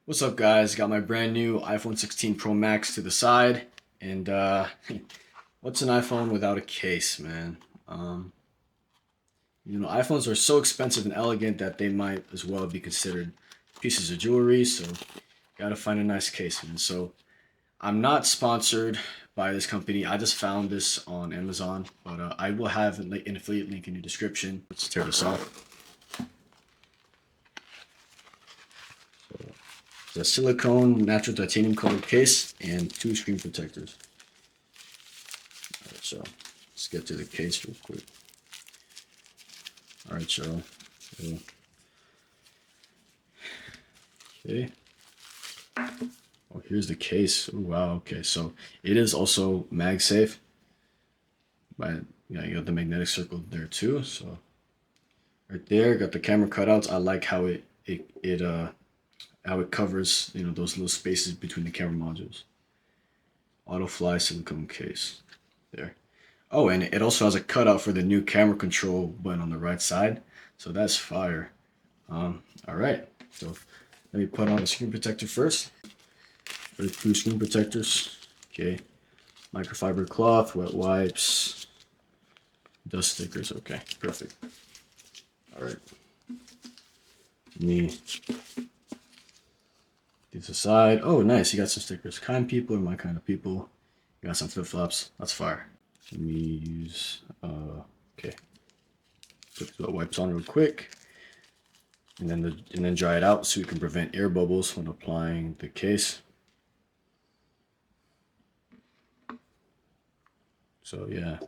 What's up, guys? Got my brand new iPhone 16 Pro Max to the side, and what's an iPhone without a case, man? Um, iPhones are so expensive and elegant that they might as well be considered pieces of jewelry. So, gotta find a nice case, man. So, I'm not sponsored by this company. I just found this on Amazon, but I will have an affiliate link in the description. Let's tear this off. It's a silicone natural titanium colored case and two screen protectors. Alright, so let's get to the case real quick. Alright, so okay. Oh, here's the case. Oh, wow, okay. So it is also MagSafe. But yeah, you got the magnetic circle there too. So right there, got the camera cutouts. I like how it covers, those little spaces between the camera modules. Auto fly silicone case. There. Oh, and it also has a cutout for the new camera control button on the right side. So that's fire. All right. So let me put on the screen protector first. The two screen protectors. Okay. Microfiber cloth, wet wipes, dust stickers. Okay, perfect. All right. Let me these aside. Oh, nice. You got some stickers. Kind people are my kind of people. You got some flip flops. That's fire. Let me use. Okay. Put the wipes on real quick, and then dry it out so you can prevent air bubbles when applying the case. So yeah.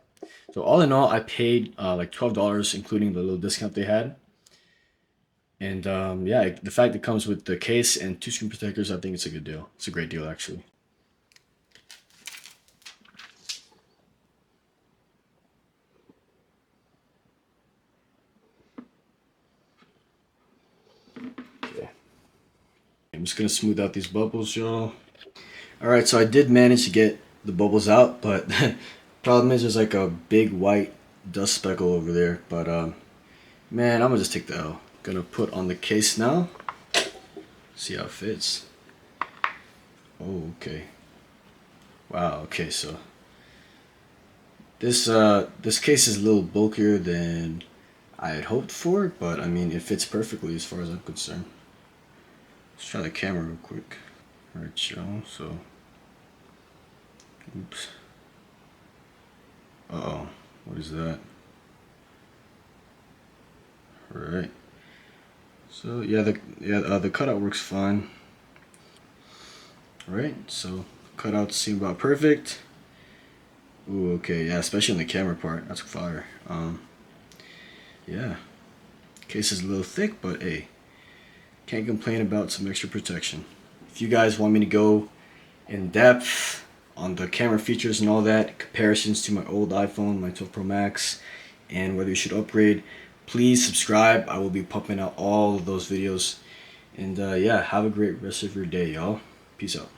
So all in all, I paid like $12, including the little discount they had. And yeah, the fact it comes with the case and two screen protectors, I think it's a good deal. It's a great deal, actually. Okay. I'm just gonna smooth out these bubbles, y'all. All right, so I did manage to get the bubbles out, but problem is there's like a big white dust speckle over there. But man, I'm gonna just take the L. Gonna put on the case now. See how it fits. Oh, okay. Wow. Okay, so this case is a little bulkier than I had hoped for, but I mean it fits perfectly as far as I'm concerned. Let's try the camera real quick. All right, y'all. So, oops. Uh-oh. What is that? All right. So yeah, the cutout works fine. All right. So cutouts seem about perfect. Ooh, okay. Yeah, especially on the camera part. That's fire. Yeah. Case is a little thick, but hey, can't complain about some extra protection. If you guys want me to go in depth on the camera features and all that, comparisons to my old iPhone, my 12 Pro Max, and whether you should upgrade, please subscribe. I will be pumping out all of those videos. And yeah, have a great rest of your day, y'all. Peace out.